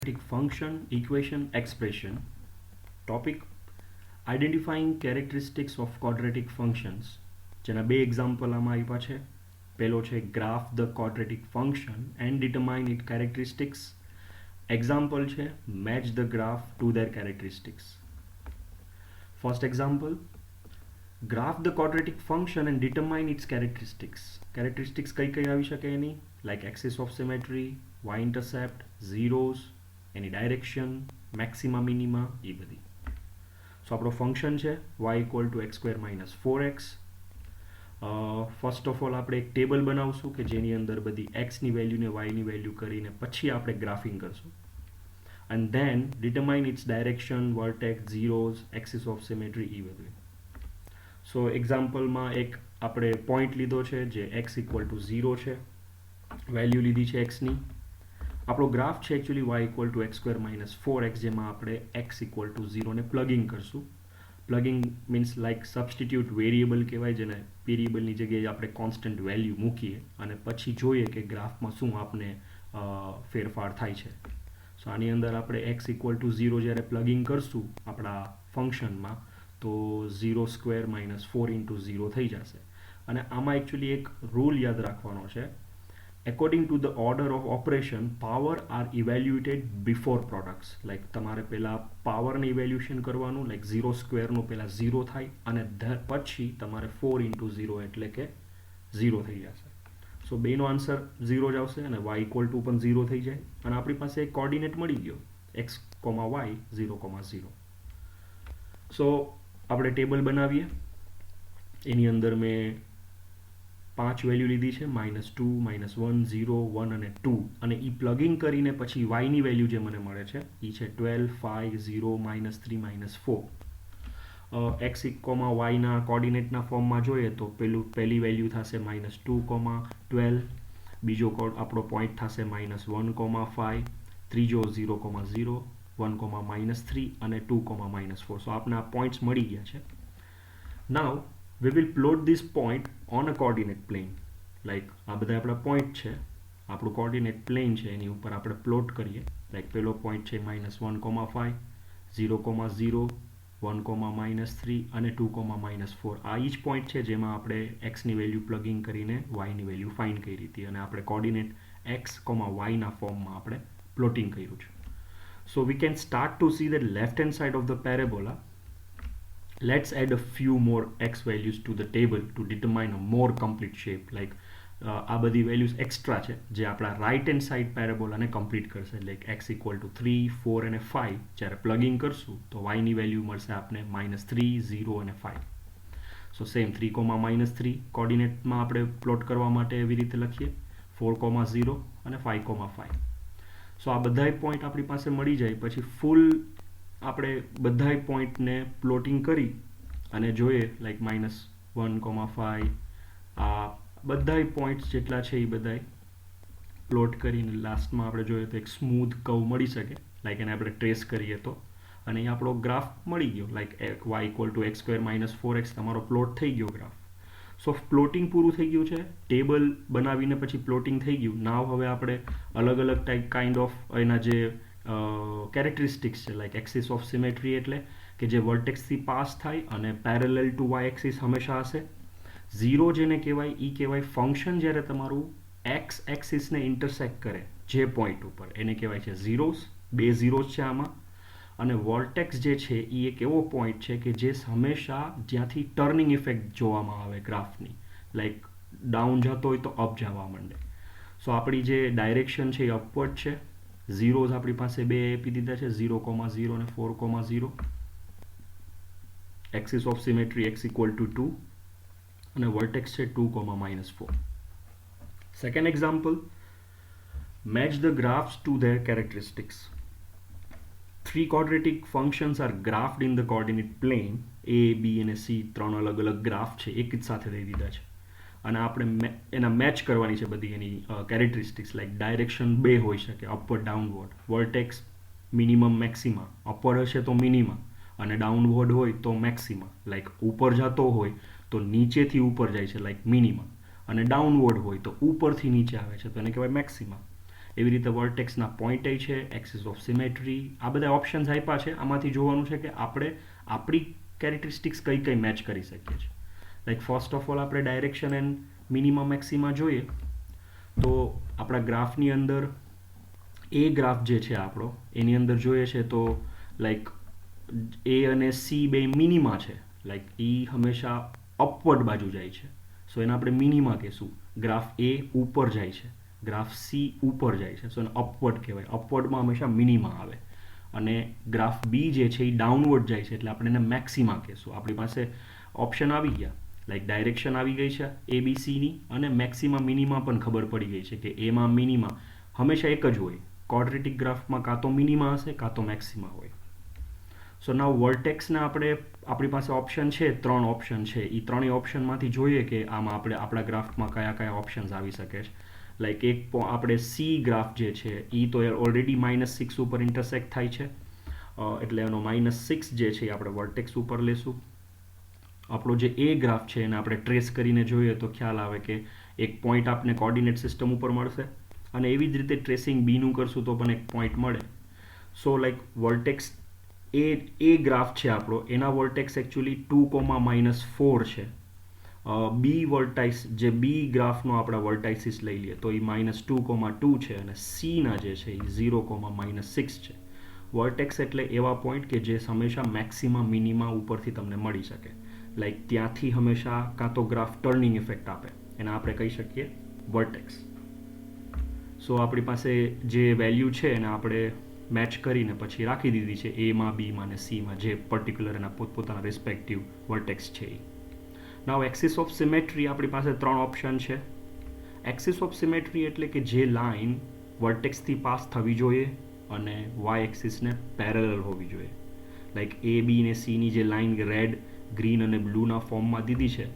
function, equation, expression. Topic: Identifying characteristics of quadratic functions. જેના બે example આમાં આપ્યા છે. પહેલો છે graph the quadratic function and determine its characteristics. Example છે match the graph to their characteristics. First example: graph the quadratic function and determine its characteristics. Characteristics કઈ આવી શકે એની? Like axis of symmetry, y-intercept, zeros, એની direction, maxima minima, એ બધી. So આપણો function છે y equal to x square minus 4x. First of all આપણે એક ટેબલ બનાવશું કે જેની અંદર બધી એક્સની વેલ્યુને વાયની વેલ્યુ કરીને પછી આપણે ગ્રાફિંગ કરશું. And then determine its direction, vertex, zeros, axis of symmetry, એ બધું. સો એક્ઝામ્પલમાં એક આપણે પોઈન્ટ લીધો છે જે એક્સ ઇક્વલ ટુ 0 છે, વેલ્યુ લીધી છે એક્સની. આપણો ગ્રાફ છે actually y equal to x square minus 4x, જેમાં આપણે x ઇક્વલ ટુ 0 ને પ્લગિંગ કરશું. પ્લગિંગ મીન્સ લાઇક સબસ્ટિટ્યુટ વેરિયેબલ કહેવાય, જેને વેરિયેબલની જગ્યાએ આપણે કોન્સ્ટન્ટ વેલ્યુ મૂકીએ અને પછી જોઈએ કે ગ્રાફમાં શું આપને ફેરફાર થાય છે. સો આની અંદર આપણે x ઇક્વલ ટુ 0 જ્યારે પ્લગિંગ કરશું આપણા ફંક્શનમાં તો 0 સ્ક્વેર માઇનસ 4 ઇન્ટુ 0 થઈ જશે. અને આમાં એકચ્યુઅલી એક રૂલ યાદ રાખવાનો છે. According to the order of operation, power are evaluated before products. Like તમારે પહેલા પાવરને ઇવેલ્યુએશન કરવાનું, લાઈક 0 સ્ક્વેરનું પહેલાં 0 થાય અને પછી તમારે 4 ઇન્ટુ 0 એટલે કે 0 થઈ જશે. સો બેનો આન્સર 0 જ આવશે અને y ઇક્વલ ટુ પણ 0 થઈ જાય અને આપણી પાસે એક કોર્ડિનેટ મળી ગયો x, y 0,0. સો આપણે ટેબલ બનાવીએ. એની અંદર મેં 5 વેલ્યુ લીધી છે, -2, -1, 0, 1 અને 2, અને એ પ્લગિંગ કરીને પછી વાયની વેલ્યુ જે મને મળે છે એ છે 12, 5, 0, -3, -4. એક્સ વાયના કોર્ડિનેટના ફોર્મમાં જોઈએ તો પહેલી વેલ્યુ થશે -2, 12, બીજો આપણો પોઈન્ટ થશે -1, 5, ત્રીજો 0,0, 1, -3 અને 2, -4. સો આપણે આ પોઈન્ટ્સ મળી ગયા છે. નાવ we will plot this point on a coordinate plane. Like આ બધા આપણા પોઈન્ટ છે, આપણું કોર્ડિનેટ પ્લેન છે, એની ઉપર આપણે પ્લોટ કરીએ. લાઈક પહેલો પોઈન્ટ છે -1, 5, 0,0, 1, -3 અને 2, -4. આ ઈ જ પોઈન્ટ છે જેમાં આપણે એક્સની વેલ્યુ પ્લગિંગ કરીને વાયની વેલ્યુ ફાઇન્ડ કરી હતી અને આપણે કોર્ડિનેટ એક્સ, વાયના ફોર્મમાં આપણે પ્લોટિંગ કર્યું છે. So we can start to see the left hand side of the parabola. Let's add a few more x values to the table to determine a more complete shape. Like આ બધી values extra છે જે આપણા right hand side પેરેબોલાને complete કરશે. Like x equal two 3, 4 અને 5 જ્યારે પ્લગિંગ કરશું તો yની વેલ્યુ મળશે આપને -3, 0 અને 5. સો સેમ 3, -3 કોર્ડિનેટમાં આપણે પ્લોટ કરવા માટે એવી રીતે લખીએ, 4, 0 અને 5, 5. સો આ બધાય પોઈન્ટ આપણી પાસે મળી જાય પછી ફૂલ આપણે બધાય પોઈન્ટને પ્લોટિંગ કરી અને જોઈએ લાઈક -1, 5 આ બધાય પોઈન્ટ્સ જેટલા છે એ બધાય પ્લોટ કરીને લાસ્ટમાં આપણે જોઈએ તો એક સ્મૂથ કર્વ મળી શકે. લાઈક એને આપણે ટ્રેસ કરીએ તો અને એ આપણો ગ્રાફ મળી ગયો. Like y equal to x square minus 4x તમારો પ્લોટ થઈ ગયો ગ્રાફ. સો પ્લોટિંગ પૂરું થઈ ગયું છે, ટેબલ બનાવીને પછી પ્લોટિંગ થઈ ગયું. નાવ હવે આપણે અલગ અલગ કાઇન્ડ ઓફ એના જે કેરેક્ટરિસ્ટિક્સ છે, લાઈક એક્સિસ ઓફ સિમેટ્રી એટલે કે જે વર્ટેક્સથી પાસ થાય અને પેરેલલ ટુ વાય એક્સિસ હંમેશા હશે. ઝીરો જેને કહેવાય એ કહેવાય ફંક્શન જ્યારે તમારું એક્સ એક્સિસને ઇન્ટરસેક્ટ કરે જે પોઈન્ટ ઉપર, એને કહેવાય છે ઝીરોસ. બે ઝીરોસ છે આમાં. અને વર્ટેક્સ જે છે એ એક એવો પોઈન્ટ છે કે જે હંમેશા જ્યાંથી ટર્નિંગ ઇફેક્ટ જોવામાં આવે ગ્રાફની, લાઈક ડાઉન જતો હોય તો અપ જવા માંડે. સો આપણી જે ડાયરેક્શન છે એ અપવર્ડ છે. ઝીરોઝ આપણી પાસે બે આપી દીધા છે, 0,0 અને 4,0. Axis of symmetry x equal to 2 અને વર્ટેક્સ છે 2, -4. Second example, match the graphs to their characteristics. 3 quadratic functions are graphed in the coordinate plane. A, B અને C ત્રણ અલગ અલગ ગ્રાફ છે એક જ સાથે દઈ દીધા છે અને આપણે એના મેચ કરવાની છે બધી એની કેરેક્ટરિસ્ટિક્સ. લાઈક ડાયરેક્શન બે હોઈ શકે, upward, downward. Vertex minimum maxima, upward હશે તો મિનિમા અને ડાઉનવર્ડ હોય તો મેક્સિમા. લાઈક ઉપર જતો હોય તો નીચેથી ઉપર જાય છે લાઈક મિનિમા અને ડાઉનવર્ડ હોય તો ઉપરથી નીચે આવે છે તો એને કહેવાય મેક્સિમા. એવી રીતે વર્ટેક્સના પોઈન્ટ છે, એક્સિસ ઓફ સિમેટ્રી, આ બધા ઓપ્શન્સ આપ્યા છે. આમાંથી જોવાનું છે કે આપણે આપણી કેરેક્ટરિસ્ટિક્સ કઈ કઈ મેચ કરી શકીએ છીએ. લાઈક ફર્સ્ટ ઓફ ઓલ આપણે ડાયરેક્શન એન્ડ મિનિમા મેક્સિમા જોઈએ તો આપણા ગ્રાફની અંદર એ ગ્રાફ જે છે આપણો એની અંદર જોઈએ છે તો લાઈક એ અને સી બે મિનિમા છે. લાઈક એ હંમેશા અપવર્ડ બાજુ જાય છે, સો એને આપણે મિનિમા કહેશું. ગ્રાફ એ ઉપર જાય છે, ગ્રાફ સી ઉપર જાય છે, સો એને અપવર્ડ કહેવાય. અપવર્ડમાં હંમેશા મિનિમા આવે. અને ગ્રાફ બી જે છે એ ડાઉનવર્ડ જાય છે, એટલે આપણે એને મેક્સિમા કહેશું. આપણી પાસે ઓપ્શન આવી ગયા, લાઈક ડાયરેક્શન આવી ગઈ છે એ બી સીની, અને મેક્સિમા મિનિમા પણ ખબર પડી ગઈ છે કે એમાં મિનિમા હંમેશા એક જ હોય. ક્વોડ્રેટિક ગ્રાફમાં કાં તો મિનિમા હશે કાં તો મેક્સિમા હોય. સો નાવ વર્ટેક્સના આપણી પાસે ઓપ્શન છે, 3 ઓપ્શન છે. એ ત્રણેય ઓપ્શનમાંથી જોઈએ કે આમાં આપણે આપણા ગ્રાફમાં કયા કયા ઓપ્શન્સ આવી શકે છે. લાઈક એક આપણે સી ગ્રાફ જે છે એ તો ઓલરેડી -6 ઉપર ઇન્ટરસેક્ટ થાય છે, એટલે એનો -6 જે છે એ આપણે વર્ટેક્સ ઉપર લેશું. આપણો જે એ ગ્રાફ છે એને આપણે ટ્રેસ કરીને જોઈએ તો ખ્યાલ આવે કે એક પોઈન્ટ આપને કોઓર્ડિનેટ સિસ્ટમ ઉપર મળશે, અને એવી જ રીતે ટ્રેસિંગ બીનું કરશું તો પણ એક પોઈન્ટ મળે. સો લાઈક વર્ટેક્સ એ ગ્રાફ છે આપણો, એના વર્ટેક્સ એકચ્યુઅલી 2,-4 છે. બી વર્ટાઇસ જે બી ગ્રાફનો આપણા વર્ટાઇસિસ લઈ લઈએ તો એ -2,2 છે, અને સીના જે છે એ 0,-6 છે. વર્ટેક્સ એટલે એવા પોઈન્ટ કે જે હંમેશા મેક્સિમા મિનિમા ઉપરથી તમને મળી શકે. લાઈક ત્યાંથી હંમેશા કાં તો ગ્રાફ ટર્નિંગ ઇફેક્ટ આપે, એને આપણે કહી શકીએ વર્ટેક્સ. સો આપણી પાસે જે વેલ્યુ છે એને આપણે મેચ કરીને પછી રાખી દીધી છે એમાં, બીમાં અને સીમાં, જે પર્ટિક્યુલર એના પોતપોતાના રિસ્પેક્ટિવ વર્ટેક્સ છે એ. નાવ એક્સિસ ઓફ સિમેટ્રી આપણી પાસે 3 ઓપ્શન છે. એક્સિસ ઓફ સિમેટ્રી એટલે કે જે લાઇન વર્ટેક્સથી પાસ થવી જોઈએ અને વાય એક્સિસને પેરેલલ હોવી જોઈએ. લાઈક એ બી ને સીની જે લાઇન રેડ, ગ્રીન અને બ્લુના ફોર્મમાં દીધી છે,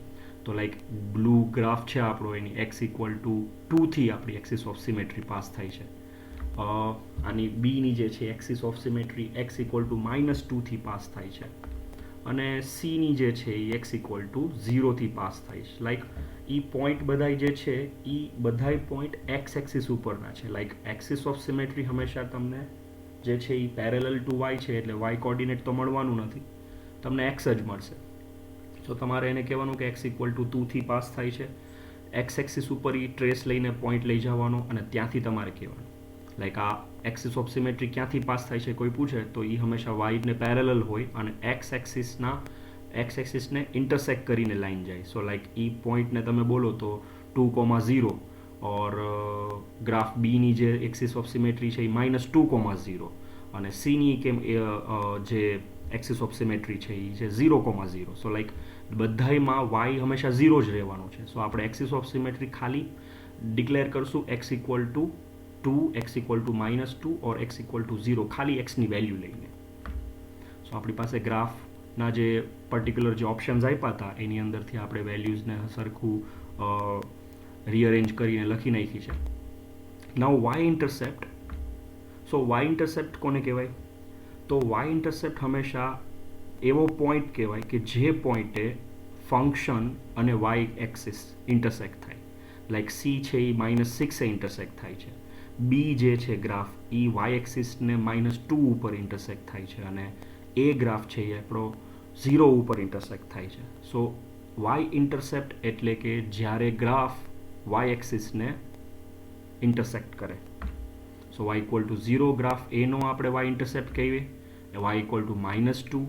તો લાઈક બ્લુ ગ્રાફ છે આપણો, એની x=2 થી આપણી એક્સિસ ઓફ સિમેટ્રી પાસ થાય છે. આની બીની જે છે એક્સિસ ઓફ સિમેટ્રી x=-2 થી પાસ થાય છે, અને સીની જે છે એ x=0 થી પાસ થાય છે. લાઈક એ પોઈન્ટ બધાય જે છે એ બધાય પોઈન્ટ એક્સ એક્સિસ ઉપરના છે. લાઈક એક્સિસ ઓફ સિમેટ્રી હંમેશા તમને જે છે એ પેરેલલ ટુ વાય છે, એટલે વાય કોઓર્ડિનેટ તો મળવાનું નથી, તમને એક્સ જ મળશે. તો તમારે એને કહેવાનું કે x=2 થી પાસ થાય છે. એક્સ એક્સિસ ઉપર એ ટ્રેસ લઈને પોઈન્ટ લઈ જવાનો, અને ત્યાંથી તમારે કહેવાનું લાઈક આ એક્સિસ ઓફ સિમેટ્રી ક્યાંથી પાસ થાય છે કોઈ પૂછે તો એ હંમેશા વાયને પેરેલલ હોય અને એક્સ એક્સિસને ઇન્ટરસેક્ટ કરીને લાઈન જાય. સો લાઈક એ પોઈન્ટને તમે બોલો તો 2,0 ઓર ગ્રાફ બીની જે એક્સિસ ઓફ સિમેટ્રી છે એ -2,0, અને સીની કેમ જે એક્સિસ ઓફ સિમેટ્રી છે એ છે 0,0. સો લાઈક બધાયમાં વાય હંમેશા 0 જ રહેવાનું છે. સો આપણે એક્સિસ ઓફ સિમેટ્રી ખાલી ડિક્લેર કરશું x=2, x=-2 ઓર x=0, ખાલી એક્સની વેલ્યુ લઈને. સો આપણી પાસે ગ્રાફના જે પર્ટિક્યુલર જે ઓપ્શન્સ આપ્યા હતા એની અંદરથી આપણે વેલ્યુઝને સરખું રીઅરેન્જ કરીને લખી નાખી છે. નાઉ વાય ઇન્ટરસેપ્ટ. સો વાય ઇન્ટરસેપ્ટ કોને કહેવાય? તો વાય ઇન્ટરસેપ્ટ હંમેશા એવો પોઈન્ટ કહેવાય કે જે પોઈન્ટે ફંક્શન અને વાય એક્સિસ ઇન્ટરસેક્ટ થાય. લાઈક સી છે એ -6 ઇન્ટરસેક્ટ થાય છે, બી જે છે ગ્રાફ એ વાય એક્સિસને -2 ઉપર ઇન્ટરસેક્ટ થાય છે, અને એ ગ્રાફ છે એ આપણો 0 ઉપર ઇન્ટરસેક્ટ થાય છે. સો વાય ઇન્ટરસેપ્ટ એટલે કે જ્યારે ગ્રાફ વાય એક્સિસને ઇન્ટરસેક્ટ કરે. સો y=0 ગ્રાફ એનો આપણે વાય ઇન્ટરસેપ્ટ કહીએ, y=-2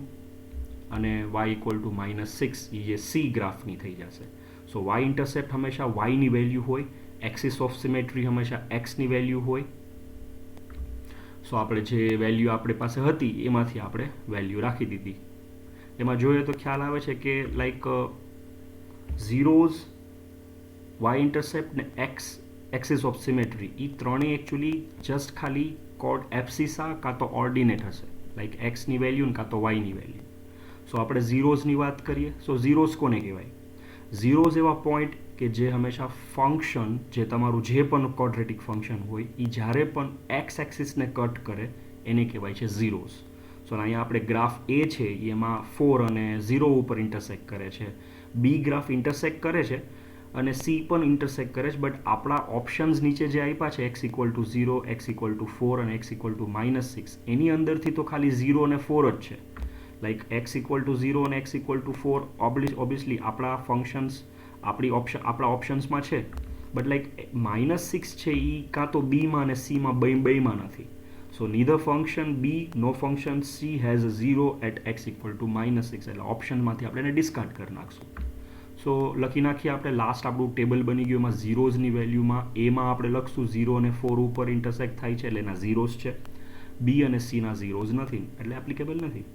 અને y=-6 એ જે સી ગ્રાફની થઈ જશે. સો વાય ઇન્ટરસેપ્ટ હંમેશા વાયની વેલ્યુ હોય, એક્સિસ ઓફ સિમેટ્રી હંમેશા એક્સની વેલ્યુ હોય. સો આપણે જે વેલ્યુ આપણી પાસે હતી એમાંથી આપણે વેલ્યુ રાખી દીધી. એમાં જોઈએ તો ખ્યાલ આવે છે કે લાઈક ઝીરોઝ, વાય ઇન્ટરસેપ્ટ ને એક્સિસ ઓફ સિમેટ્રી એ ત્રણેય એકચ્યુઅલી જસ્ટ ખાલી કોડ એબ્સિસા કાં તો ઓર્ડિનેટ હશે, લાઈક એક્સની વેલ્યુ ને કાં તો વાયની વેલ્યુ. સો આપણે ઝીરોઝની વાત કરીએ. સો ઝીરોઝ કોને કહેવાય? ઝીરોઝ એવા પોઈન્ટ કે જે હંમેશા ફંક્શન, જે તમારું જે પણ ક્વોડ્રેટિક ફંક્શન હોય એ જ્યારે પણ એક્સ એક્સિસને કટ કરે એને કહેવાય છે ઝીરોઝ. સો અહીંયા આપણે ગ્રાફ એ છે એમાં 4 અને 0 ઉપર ઇન્ટરસેક્ટ કરે છે. બી ગ્રાફ ઇન્ટરસેક્ટ કરે છે અને સી પણ ઇન્ટરસેક્ટ કરે છે, બટ આપણા ઓપ્શન્સ નીચે જે આપ્યા છે x=0, x=4 અને x=-6, એની અંદરથી તો ખાલી 0 અને 4 જ છે. લાઈક x=0 અને x=4 ઓબ્વિયસલી આપણા ફંક્શન્સ આપણા ઓપ્શન્સમાં છે, બટ લાઈક -6 છે એ કાં તો બીમાં અને સીમાં બેમાં નથી. So neither function b nor function c has 0 at x=-6, એટલે ઓપ્શનમાંથી આપણે એને ડિસ્કાર્ડ કરી નાખશું. સો લખી નાખીએ આપણે. લાસ્ટ આપણું ટેબલ બની ગયું. એમાં ઝીરોઝની વેલ્યુમાં એમાં આપણે લખશું 0 અને 4 ઉપર ઇન્ટરસેક્ટ થાય છે એટલે એના ઝીરોઝ છે. બી અને સીના ઝીરોઝ નથી એટલે એપ્લિકેબલ નથી.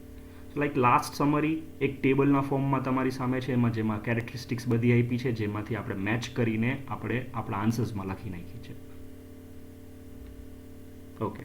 લાઈક લાસ્ટ સમરી એક ટેબલના ફોર્મમાં તમારી સામે છે, જેમાં કેરેક્ટરિસ્ટિક્સ બધી આપી છે, જેમાંથી આપણે મેચ કરીને આપણે આપણા આન્સર્સમાં લખી નાખી છે. ઓકે.